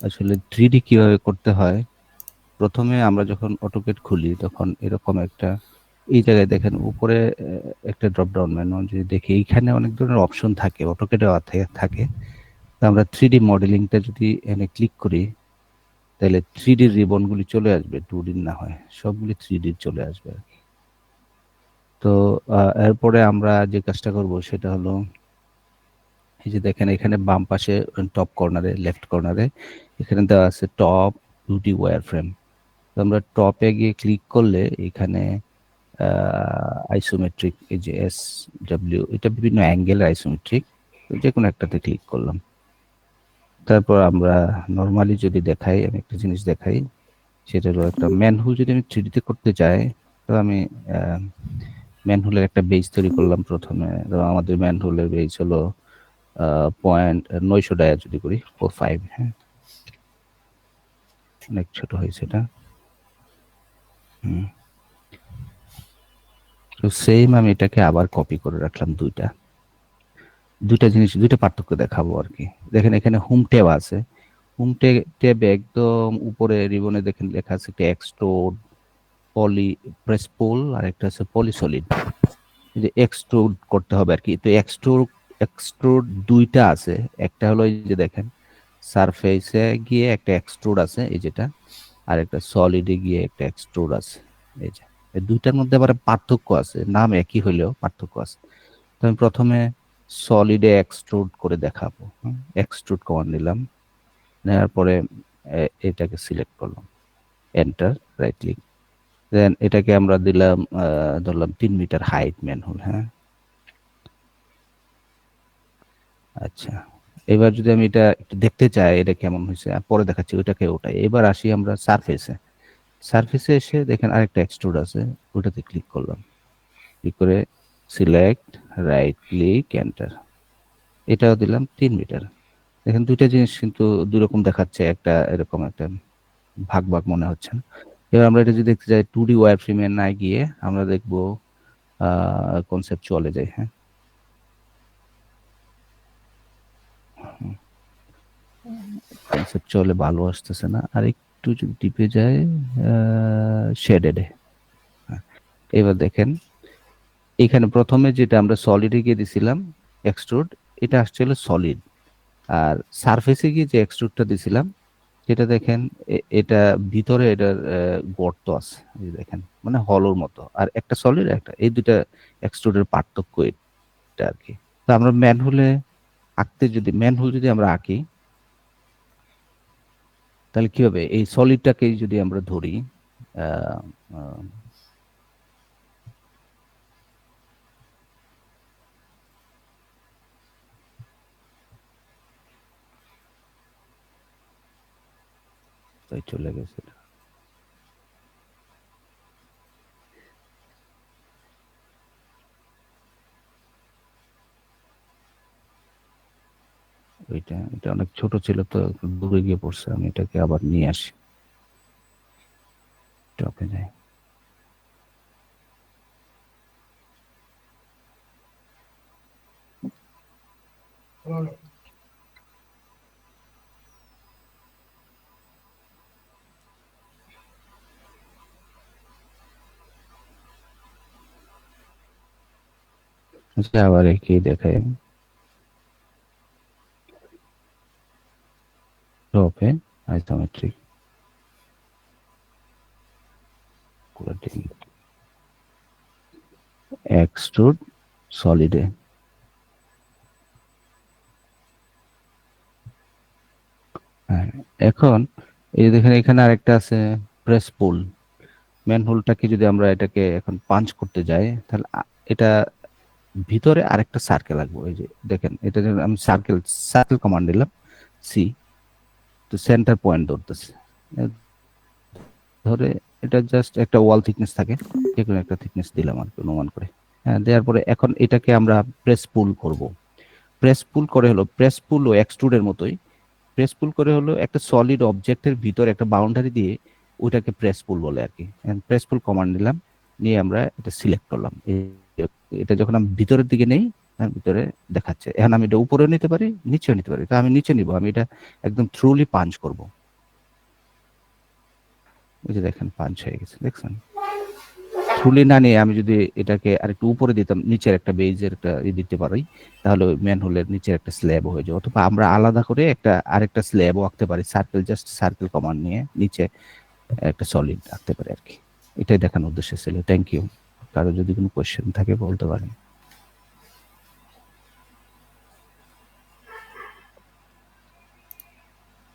আসলে 3D কিভাবে করতে হয়। প্রথমে আমরা যখন অটোক্যাড খুলি তখন এরকম একটা এই জায়গায় দেখেন উপরে একটা ড্রপ ডাউন মেনু যদি দেখি এইখানে অনেক ধরনের অপশন থাকে, অটোক্যাডে থাকে। তো আমরা 3D মডেলিংটা যদি এখানে ক্লিক করি তাহলে 3D রিবনগুলি চলে আসবে, 2D না হয় সবগুলি 3D চলে আসবে আর কি। তো এরপরে আমরা যে কাজটা করব সেটা হলো এই যে দেখেন এখানে বাম পাশে টপ কর্নারে লেফট কর্নারে এখানে দেওয়া আছে টপ 2D ওয়্যার ফ্রেম। তো আমরা টপে গিয়ে ক্লিক করলে এখানে আইসোমেট্রিক এই যে SW এটা বিভিন্ন অ্যাঙ্গেলের আইসোমেট্রিক, যে কোনো একটাতে ক্লিক করলাম। তারপর আমরা নর্মালি যদি দেখাই, আমি একটা জিনিস দেখাই, সেটা হলো একটা ম্যানহোল যদি আমি 3D-তে করতে চাই তো আমি ম্যানহোলের একটা বেজ তৈরি করলাম প্রথমে। আমাদের ম্যানহোলের বেজ হলো 900 ডায়া যদি করি 45, হ্যাঁ অনেক ছোট হয়েছে এটা। তো সেম আমি এটাকে আবার কপি করে রাখলাম দুইটা জিনিস, দুইটা পার্থক্য দেখাবো আর কি। দেখেন এখানে হোম ট্যাব আছে, হোম ট্যাবে একদম উপরে রিবনে দেখেন লেখা আছে একটা এক্সট্রুড পলি প্রেস পুল আর একটা আছে পলিসলিড। এই যে এক্সট্রুড করতে হবে আর কি। তো এক্সট্রুড দুইটা আছে, একটা হলো এই যে দেখেন সারফেসে গিয়ে একটা এক্সট্রুড আছে এই যেটা, আর একটা সলিডে গিয়ে একটা এক্সট্রুড আছে এই যে। এই দুইটার মধ্যে আবার পার্থক্য আছে, নাম একই হইলেও পার্থক্য আছে। তো আমি প্রথমে সলিডে এক্সট্রুড করে দেখাবো। এক্সট্রুড কমান্ড নিলাম, নেওয়ার পরে এটাকে সিলেক্ট করলাম, এন্টার, রাইট ক্লিক, দেন এটাকে আমরা দিলাম ধরলাম 3 মিটার হাইট ম্যানহোল। হ্যাঁ আচ্ছা, এবার যদি আমি এটা একটু দেখতে চাই এটা কেমন হয়েছে পরে দেখাচ্ছি, ওইটাকে ওটাই। এবার আসি আমরা সারফেসে এসে দেখেন আরেকটা এক্সট্রুড আছে, ওটাতে ক্লিক করলাম, ক্লিক করে সিলেক্ট, রাইট ক্লিক, এন্টার, এটাও দিলাম 3 মিটার। দেখেন দুইটা জিনিস কিন্তু দুই রকম দেখাচ্ছে, একটা এরকম একটা ভাগ ভাগ মনে হচ্ছে না। এবার আমরা এটা যদি দেখতে চাই 2D ওয়্যার ফ্রেমে না গিয়ে আমরা দেখবো কনসেপ্ট চলে যায়। হ্যাঁ কনসেপ্ট চলে ভালো আসতেছে না, আর একটু যদি টিপে যায় শেডেডে। এবার দেখেন এখানে প্রথমে যেটা আমরা সলিডে গিয়ে দিছিলাম এক্সট্রুড, এটা আসছে হলো সলিড। আর সারফেসে গিয়ে যে এক্সট্রুডটা দিছিলাম সেটা দেখেন এটা ভিতরে এটার গর্ত আছে, এই দেখেন মানে হলোর মতো, আর একটা সলিড একটা, এই দুইটা এক্সট্রুডের পার্থক্য এটা আর কি। তো আমরা ম্যানহোল যদি আমরা আঁকি তাহলে কি হবে, এই সলিডটাকে যদি আমরা ধরি আহ, আহ, তাই চলে গেছে ওইটা, এটা অনেক ছোট ছিল তো দূরে গিয়ে পড়ছে, আমি এটাকে আবার নিয়ে আসি, টপে যাই। আচ্ছা আবার একই দেখাই, টপে আইসোমেট্রিক এক্সট্রুড সলিডে। হ্যাঁ এখন এই যে দেখেন এখানে আরেকটা আছে প্রেস পুল। ম্যানহোলটাকে যদি আমরা এটাকে এখন পাঞ্চ করতে যাই তাহলে এটা ভিতরে আরেকটা সার্কেল লাগবে। এই যে দেখেন এটা আমি সার্কেল কমান্ড দিলাম, সি, তো সেন্টার পয়েন্ট ধরতেছে, ধরে এটা জাস্ট একটা ওয়াল থিকনেস থাকে, যে কোনো একটা থিকনেস দিলাম আর কি অনুমান করে। হ্যাঁ দেওয়ার পরে এখন এটাকে আমরা প্রেস পুল করব। প্রেস পুল ও এক্সট্রুডের মতোই, প্রেস পুল করে হলো একটা সলিড অবজেক্টের ভিতরে একটা বাউন্ডারি দিয়ে ওইটাকে প্রেস পুল বলে আর কি। প্রেস পুল কমান্ড নিলাম, নিয়ে আমরা এটা সিলেক্ট করলাম। এটা যখন আমি ভিতরের দিকে নেই এর ভিতরে দেখাচ্ছে। এখন আমি এটা উপরেও নিতে পারি, নিচেও নিতে পারি। তো আমি নিচে নিব, আমি এটা একদম থ্রুলি পাঞ্চ করব। এই যে দেখেন পাঞ্চ হয়ে গেছে, দেখছেন? থ্রুলি না নিয়ে আমি যদি এটাকে আরেকটু উপরে দিতাম, নিচের একটা বেজের একটা দিতে পারি, তাহলে ওই ম্যানহোলের নিচের একটা স্ল্যাবও হয়ে যায়। অথবা আমরা আলাদা করে আরেকটা স্ল্যাবও আঁকতে পারি, সার্কেল, জাস্ট সার্কেল কমান্ড নিয়ে নিচে একটা সলিড আঁকতে পারি আর কি। এটাই দেখানোর উদ্দেশ্য ছিল। Thank you. কারো যদি কোনো কোয়েশ্চেন থাকে বলতে পারেন।